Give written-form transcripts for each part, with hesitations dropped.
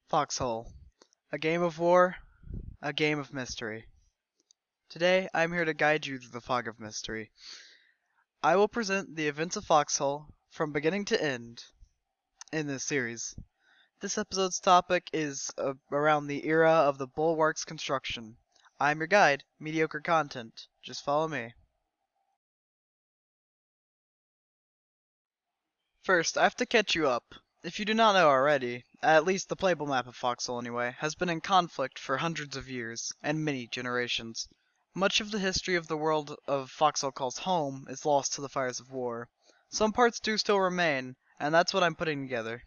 Foxhole. A game of war, a game of mystery. Today, I'm here to guide you through the fog of mystery. I will present the events of Foxhole from beginning to end in this series. This episode's topic is around the era of the bulwark's construction. I'm your guide, mediocre content. Just follow me. First, I have to catch you up. If you do not know already, at least the playable map of Foxhole anyway, has been in conflict for hundreds of years, and many generations. Much of the history of the world of Foxhole calls home is lost to the fires of war. Some parts do still remain, and that's what I'm putting together.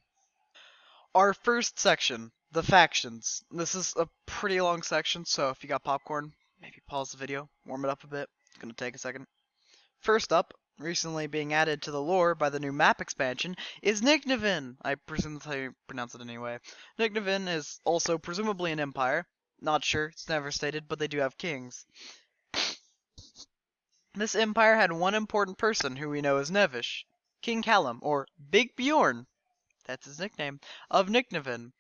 Our first section, the factions. This is a pretty long section, so if you got popcorn, maybe pause the video, warm it up a bit. It's gonna take a second. First up, recently being added to the lore by the new map expansion, is Nevin. I presume that's how you pronounce it anyway. Nevin is also presumably an empire. Not sure, it's never stated, but they do have kings. This empire had one important person who we know as Nevish, King Callum, or Big Bjorn, that's his nickname, of Nevin.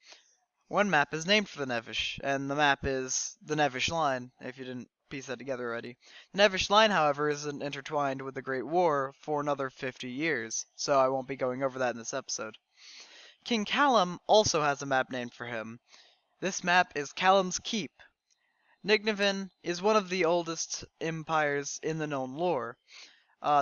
One map is named for the Nevish, and the map is the Nevish Line, if you didn't piece that together already. The Nevish Line, however, isn't intertwined with the Great War for another 50 years, so I won't be going over that in this episode. King Callum also has a map named for him. This map is Callum's Keep. Nevin is one of the oldest empires in the known lore.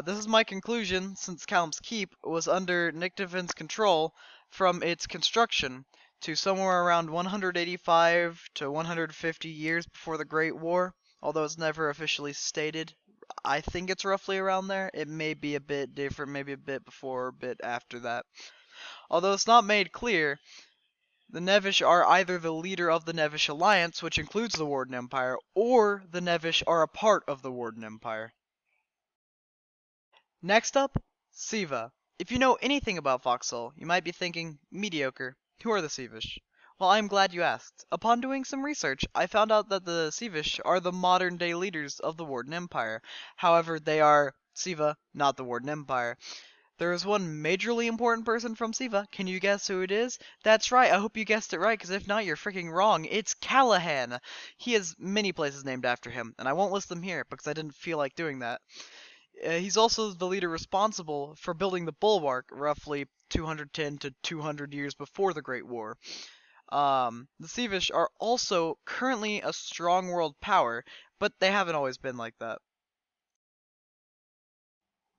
This is my conclusion, since Callum's Keep was under Nevin's control from its construction to somewhere around 185 to 150 years before the Great War, although it's never officially stated. I think it's roughly around there. It may be a bit different, maybe a bit before or a bit after that. Although it's not made clear, the Nevish are either the leader of the Nevish Alliance, which includes the Warden Empire, or the Nevish are a part of the Warden Empire. Next up, Siva. If you know anything about Foxhole, you might be thinking, mediocre, who are the Sivish? Well, I'm glad you asked. Upon doing some research, I found out that the Sivish are the modern day leaders of the Warden Empire. However, they are Siva, not the Warden Empire. There is one majorly important person from Siva. Can you guess who it is? That's right, I hope you guessed it right, because if not, you're freaking wrong. It's Callahan. He has many places named after him, and I won't list them here, because I didn't feel like doing that. He's also the leader responsible for building the bulwark, roughly 210 to 200 years before the Great War. The Sivish are also currently a strong world power, but they haven't always been like that.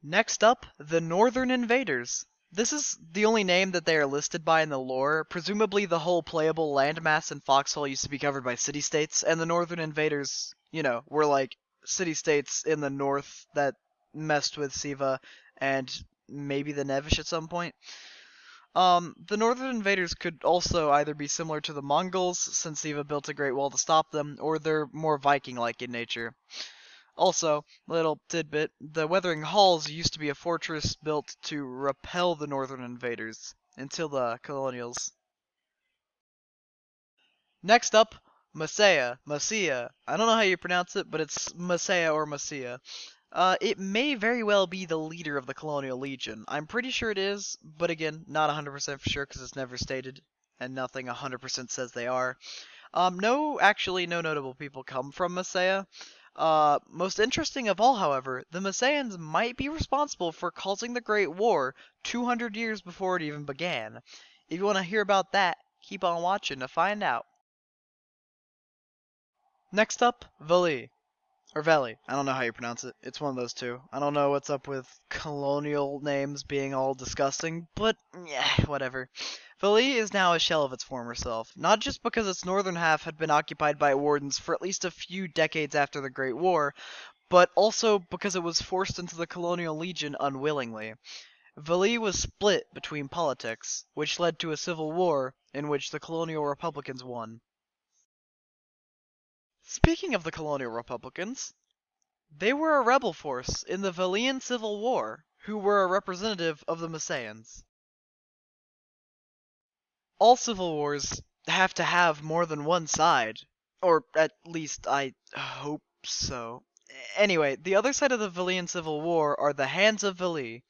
Next up, the Northern Invaders. This is the only name that they are listed by in the lore. Presumably the whole playable landmass in Foxhole used to be covered by city-states, and the Northern Invaders, were like city-states in the north that messed with Siva and maybe the Nevish at some point. The Northern Invaders could also either be similar to the Mongols, since Siva built a great wall to stop them, or they're more Viking-like in nature. Also, little tidbit, the Weathering Halls used to be a fortress built to repel the Northern Invaders, until the Colonials. Next up, Masaya. I don't know how you pronounce it, but it's Masaya or Masaya. It may very well be the leader of the Colonial Legion. I'm pretty sure it is, but again, not 100% for sure because it's never stated, and nothing 100% says they are. No notable people come from Masaya. Most interesting of all, however, the Masayans might be responsible for causing the Great War 200 years before it even began. If you want to hear about that, keep on watching to find out. Next up, Vali. Or Valley. I don't know how you pronounce it. It's one of those two. I don't know what's up with colonial names being all disgusting, but yeah, whatever. Vali is now a shell of its former self, not just because its northern half had been occupied by wardens for at least a few decades after the Great War, but also because it was forced into the Colonial Legion unwillingly. Vali was split between politics, which led to a civil war in which the Colonial Republicans won. Speaking of the Colonial Republicans, they were a rebel force in the Valian Civil War, who were a representative of the Masayans. All civil wars have to have more than one side, or at least I hope so. Anyway, the other side of the Valian Civil War are the Hands of Vali.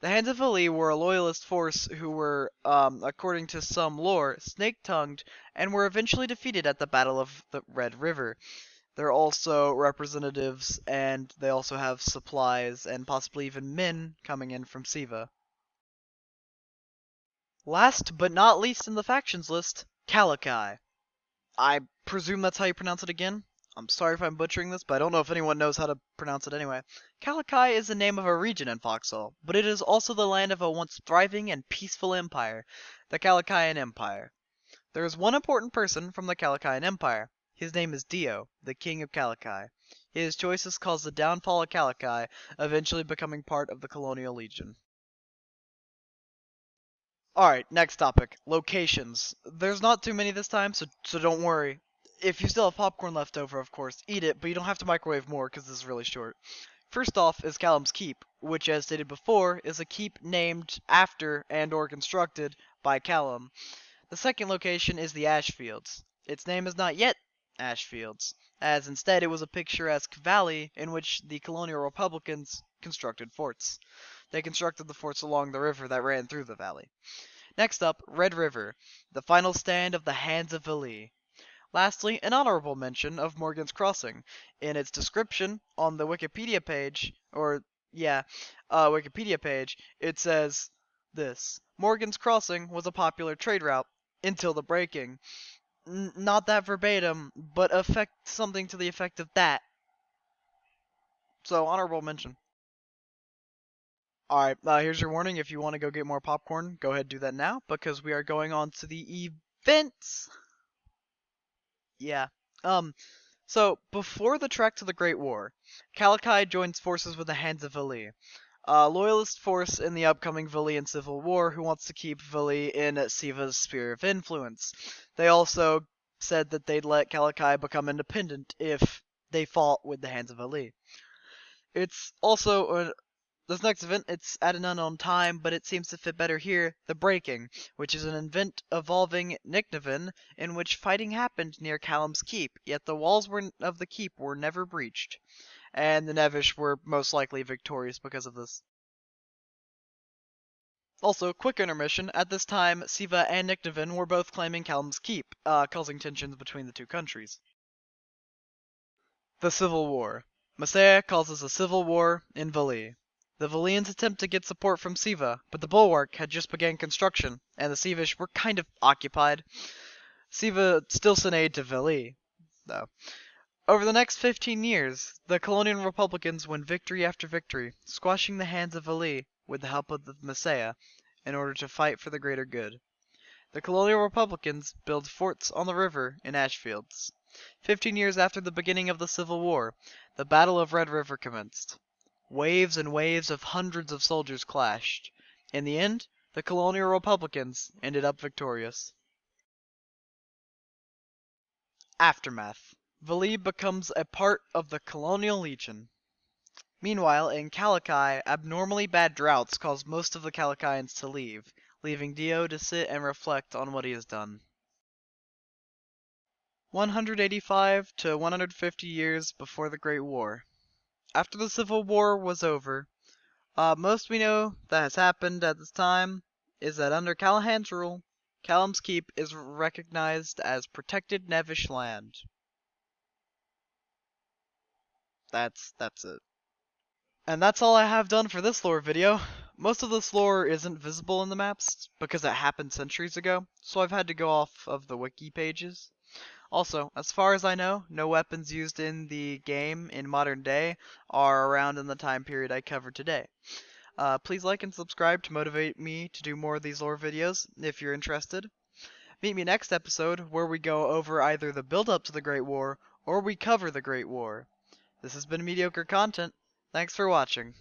The Hands of Vili were a loyalist force who were, according to some lore, snake-tongued and were eventually defeated at the Battle of the Red River. They're also representatives, and they also have supplies and possibly even men coming in from Siva. Last but not least in the factions list, Kalakai. I presume that's how you pronounce it again. I'm sorry if I'm butchering this, but I don't know if anyone knows how to pronounce it anyway. Kalakai is the name of a region in Foxhole, but it is also the land of a once thriving and peaceful empire, the Kalakaian Empire. There is one important person from the Kalakaian Empire. His name is Dio, the King of Kalakai. His choices caused the downfall of Kalakai, eventually becoming part of the Colonial Legion. Alright, next topic. Locations. There's not too many this time, so don't worry. If you still have popcorn left over, of course, eat it, but you don't have to microwave more because this is really short. First off is Callum's Keep, which as stated before, is a keep named after and or constructed by Callum. The second location is the Ash Fields. Its name is not yet Ash Fields, as instead it was a picturesque valley in which the colonial republicans constructed forts. They constructed the forts along the river that ran through the valley. Next up, Red River, the final stand of the Hands of Vili. Lastly, an honorable mention of Morgan's Crossing. In its description on the Wikipedia page, Wikipedia page, it says this: Morgan's Crossing was a popular trade route until the breaking. Not that verbatim, but something to the effect of that. So, honorable mention. Alright, here's your warning. If you want to go get more popcorn, go ahead and do that now, because we are going on to the events. Yeah. So, before the trek to the Great War, Kalakai joins forces with the Hands of Vili, a loyalist force in the upcoming Vilian Civil War who wants to keep Vili in Siva's sphere of influence. They also said that they'd let Kalakai become independent if they fought with the Hands of Vili. It's also this next event, it's at an unknown time, but it seems to fit better here, the Breaking, which is an event involving Nevin, in which fighting happened near Callum's Keep, yet the walls of the keep were never breached, and the Nevish were most likely victorious because of this. Also, quick intermission, at this time, Siva and Nevin were both claiming Callum's Keep, causing tensions between the two countries. The Civil War. Messiah causes a civil war in Vili. The Vilians attempt to get support from Siva, but the bulwark had just begun construction, and the Sivish were kind of occupied. Siva still sent aid to Vili, though. Over the next 15 years, the colonial republicans win victory after victory, squashing the Hands of Vili with the help of the Messiah, in order to fight for the greater good. The colonial republicans build forts on the river in Ashfields. 15 years after the beginning of the Civil War, the Battle of Red River commenced. Waves and waves of hundreds of soldiers clashed. In the end, the colonial republicans ended up victorious. Aftermath. Vili becomes a part of the Colonial Legion. Meanwhile, in Kalakai, abnormally bad droughts cause most of the Kalakaians to leave, leaving Dio to sit and reflect on what he has done. 185 to 150 years before the Great War. After the Civil War was over, most we know that has happened at this time is that under Callahan's rule, Callum's Keep is recognized as protected Nevish land. That's it. And that's all I have done for this lore video. Most of this lore isn't visible in the maps because it happened centuries ago, so I've had to go off of the wiki pages. Also, as far as I know, no weapons used in the game in modern day are around in the time period I covered today. Please like and subscribe to motivate me to do more of these lore videos if you're interested. Meet me next episode where we go over either the build up to the Great War or we cover the Great War. This has been mediocre content. Thanks for watching.